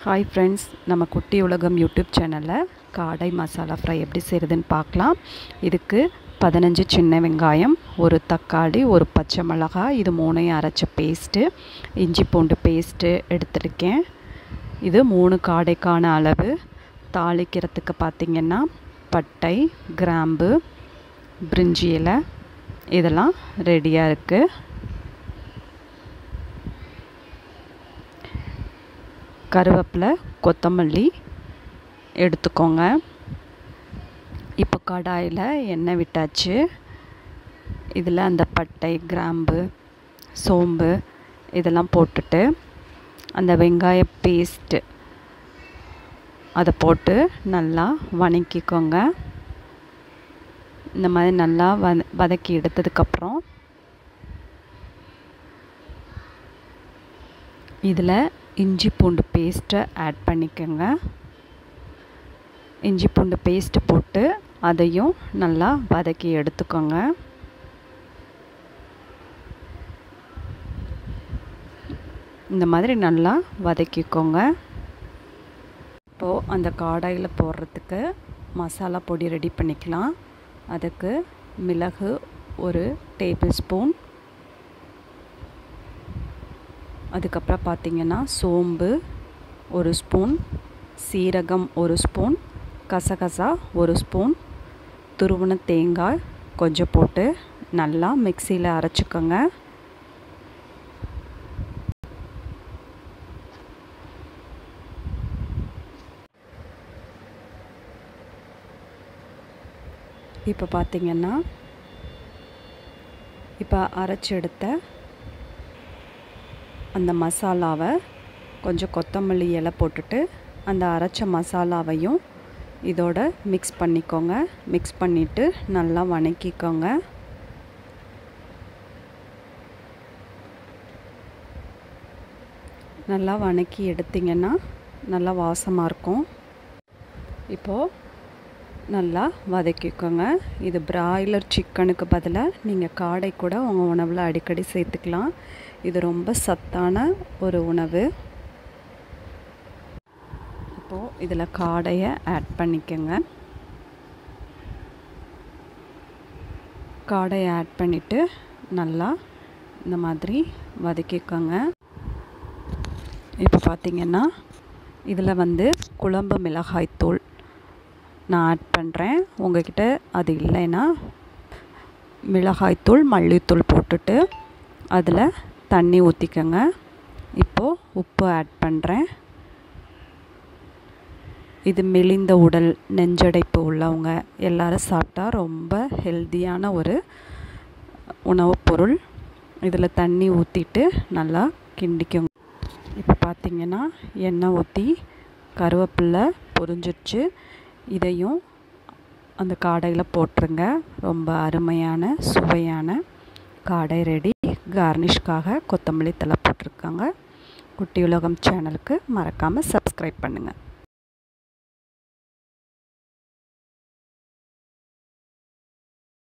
Hi friends, நம்ம குட்டி உலகம் யூடியூப் சேனலில் காடை மசாலா ஃப்ரை எப்படி செய்கிறதுன்னு பார்க்கலாம். இதுக்கு 15 சின்ன வெங்காயம், ஒரு தக்காளி, ஒரு பச்சை மிளகாய், இது மூணையும் அரைச்ச பேஸ்ட்டு, இஞ்சி பூண்டு பேஸ்ட்டு எடுத்துருக்கேன். இது 3 காடைக்கான அளவு. தாளிக்கிறதுக்கு பார்த்திங்கன்னா பட்டை, கிராம்பு, பிரிஞ்சி இலை இதெல்லாம் ரெடியாக இருக்குது. கருவேப்பிலை, கொத்தமல்லி எடுத்துக்கோங்க. இப்போ கடாயில் எண்ணெய் விட்டாச்சு. இதில் அந்த பட்டை, கிராம்பு, சோம்பு இதெல்லாம் போட்டுட்டு அந்த வெங்காய பேஸ்ட்டு அதை போட்டு நல்லா வதக்கிக்கோங்க. இந்த மாதிரி நல்லா வதக்கி எடுத்ததுக்கப்புறம் இதில் இஞ்சி பூண்டு பேஸ்ட்டை ஆட் பண்ணிக்கோங்க. இஞ்சி பூண்டு பேஸ்ட்டு போட்டு அதையும் நல்லா வதக்கி எடுத்துக்கோங்க. இந்த மாதிரி நல்லா வதக்கிக்கோங்க. இப்போது அந்த காடாயில் போடுறதுக்கு மசாலா பொடி ரெடி பண்ணிக்கலாம். அதுக்கு மிளகு 1 டேபிள் ஸ்பூன், அதுக்கப்புறம் பார்த்திங்கன்னா சோம்பு 1 ஸ்பூன், சீரகம் 1 ஸ்பூன், கசகசா 1 ஸ்பூன், துருவின தேங்காய் கொஞ்சம் போட்டு நல்லா மிக்சியில் அரைச்சிக்கோங்க. இப்போ பார்த்திங்கன்னா இப்போ அரைச்சி எடுத்த அந்த மசாலாவை கொஞ்சம் கொத்தமல்லி இலை போட்டுட்டு அந்த அரைச்ச மசாலாவையும் இதோட மிக்ஸ் பண்ணிக்கோங்க. மிக்ஸ் பண்ணிவிட்டு நல்லா வதக்கிக்கோங்க. நல்லா வதக்கி எடுத்திங்கன்னா நல்லா வாசமாக இருக்கும். இப்போது நல்லா வதக்கிக்கோங்க. இது பிராய்லர் சிக்கனுக்கு பதிலாக நீங்கள் காடை கூட உங்கள் உணவில் அடிக்கடி சேர்த்துக்கலாம். இது ரொம்ப சத்தான ஒரு உணவு. இப்போது இதில் காடையை ஆட் பண்ணிக்கோங்க. காடையை ஆட் பண்ணிவிட்டு நல்லா இந்த மாதிரி வதக்கிக்கோங்க. இப்போ பார்த்திங்கன்னா இதில் குழம்பு மிளகாய்த்தூள் நான் ஆட் பண்ணுறேன். உங்கள்கிட்ட அது இல்லைன்னா மிளகாய்த்தூள், மல்லித்தூள் போட்டுட்டு அதில் தண்ணி ஊற்றிக்கோங்க. இப்போது உப்பு ஆட் பண்ணுறேன். இது மெலிந்த உடல், நெஞ்சடைப்பு உள்ளவங்க எல்லோரும் சாப்பிட்டா ரொம்ப ஹெல்த்தியான ஒரு உணவுப் பொருள். இதில் தண்ணி ஊற்றிட்டு நல்லா கிண்டிக்கோங்க. இப்போ பார்த்திங்கன்னா எண்ணெய் ஊற்றி கருவேப்பிலை பொரிஞ்சிடுச்சு. இதையும் அந்த காடையில் போட்டுருங்க. ரொம்ப அருமையான சுவையான காடை ரெடி. கார்னிஷ்காக கொத்தமல்லி தழை போட்டிருக்காங்க. குட்டி உலகம் சேனலுக்கு மறக்காமல் சப்ஸ்கிரைப் பண்ணுங்கள்.